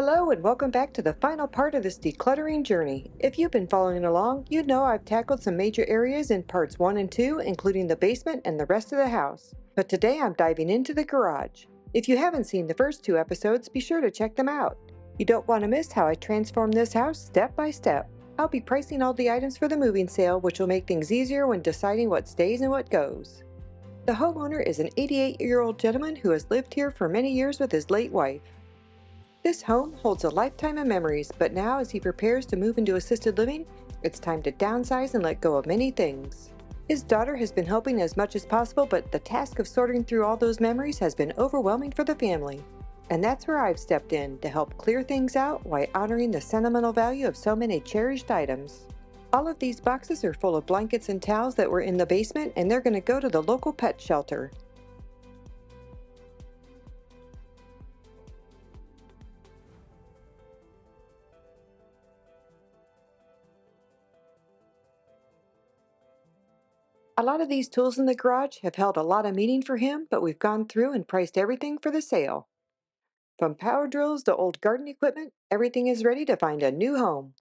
Hello and welcome back to the final part of this decluttering journey. If you've been following along, you know I've tackled some major areas in parts 1 and 2, including the basement and the rest of the house. But today I'm diving into the garage. If you haven't seen the first 2 episodes, be sure to check them out. You don't want to miss how I transformed this house step by step. I'll be pricing all the items for the moving sale, which will make things easier when deciding what stays and what goes. The homeowner is an 88-year-old gentleman who has lived here for many years with his late wife. This home holds a lifetime of memories, but now as he prepares to move into assisted living, it's time to downsize and let go of many things. His daughter has been helping as much as possible, but the task of sorting through all those memories has been overwhelming for the family. And that's where I've stepped in to help clear things out while honoring the sentimental value of so many cherished items. All of these boxes are full of blankets and towels that were in the basement, and they're going to go to the local pet shelter. A lot of these tools in the garage have held a lot of meaning for him, but we've gone through and priced everything for the sale. From power drills to old garden equipment, everything is ready to find a new home.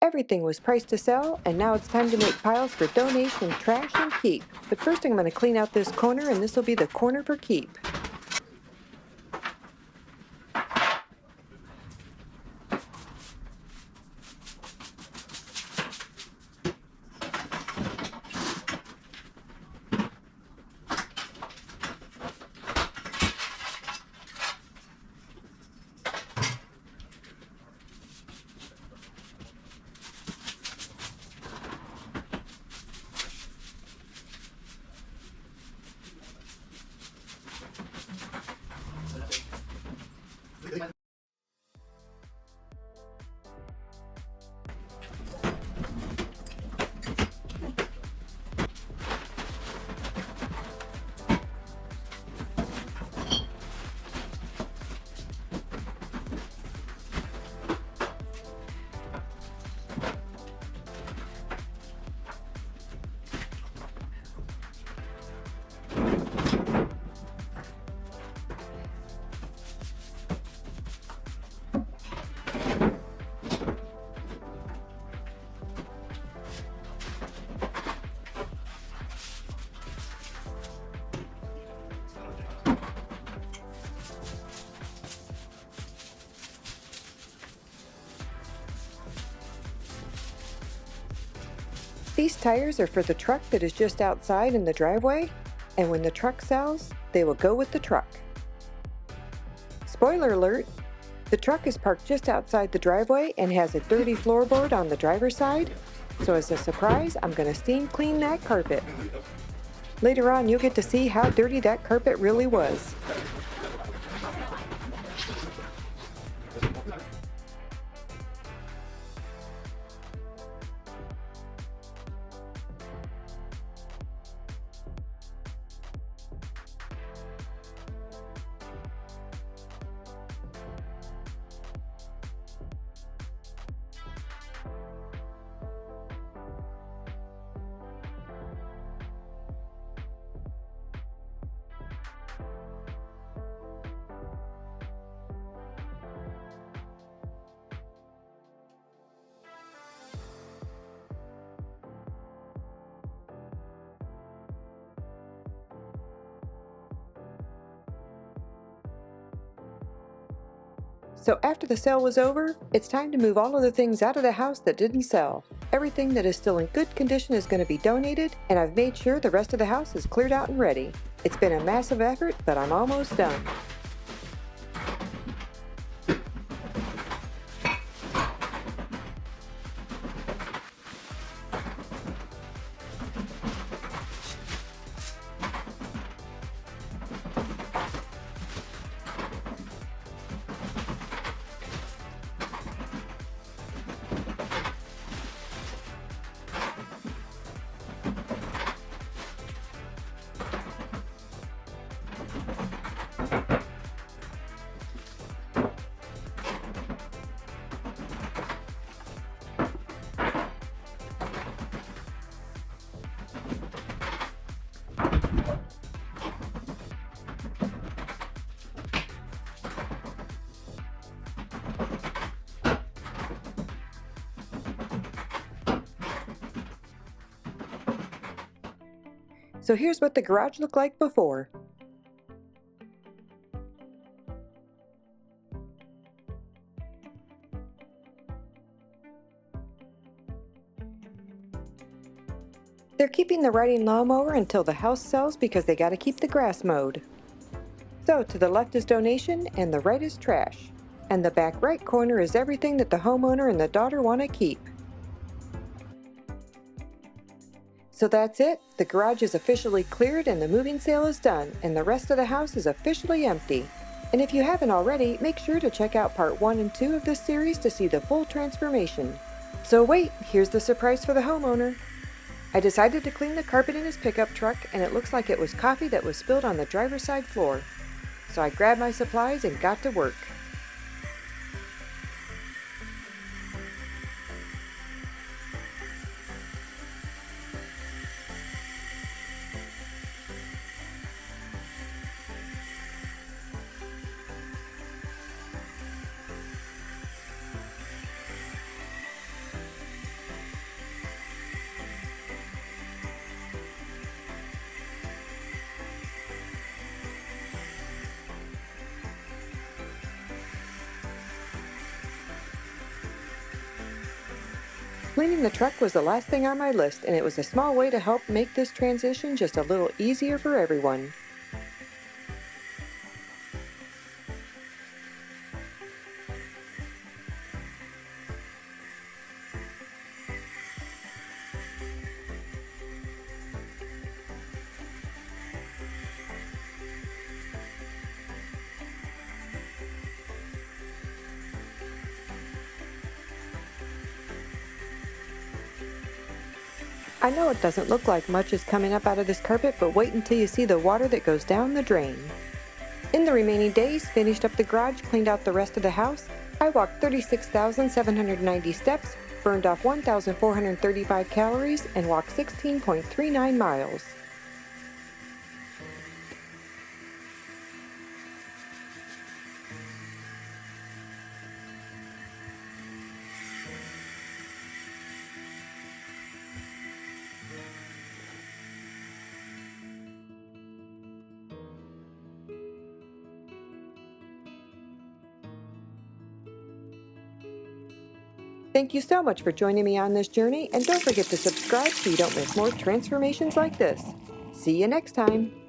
Everything was priced to sell, and now it's time to make piles for donation, trash, and keep. But first I'm going to clean out this corner, and this will be the corner for keep. These tires are for the truck that is just outside in the driveway, and when the truck sells, they will go with the truck. Spoiler alert, the truck is parked just outside the driveway and has a dirty floorboard on the driver's side, so as a surprise, I'm going to steam clean that carpet. Later on, you'll get to see how dirty that carpet really was. So after the sale was over, it's time to move all of the things out of the house that didn't sell. Everything that is still in good condition is going to be donated, and I've made sure the rest of the house is cleared out and ready. It's been a massive effort, but I'm almost done. So here's what the garage looked like before. They're keeping the riding lawnmower until the house sells because they gotta keep the grass mowed. So to the left is donation and the right is trash. And the back right corner is everything that the homeowner and the daughter want to keep. So that's it. The garage is officially cleared and the moving sale is done, and the rest of the house is officially empty. And if you haven't already, make sure to check out part 1 and 2 of this series to see the full transformation. So wait, here's the surprise for the homeowner. I decided to clean the carpet in his pickup truck, and it looks like it was coffee that was spilled on the driver's side floor. So I grabbed my supplies and got to work. Cleaning the truck was the last thing on my list, and it was a small way to help make this transition just a little easier for everyone. I know it doesn't look like much is coming up out of this carpet, but wait until you see the water that goes down the drain. In the remaining days, finished up the garage, cleaned out the rest of the house. I walked 36,790 steps, burned off 1,435 calories, and walked 16.39 miles. Thank you so much for joining me on this journey, and don't forget to subscribe so you don't miss more transformations like this. See you next time.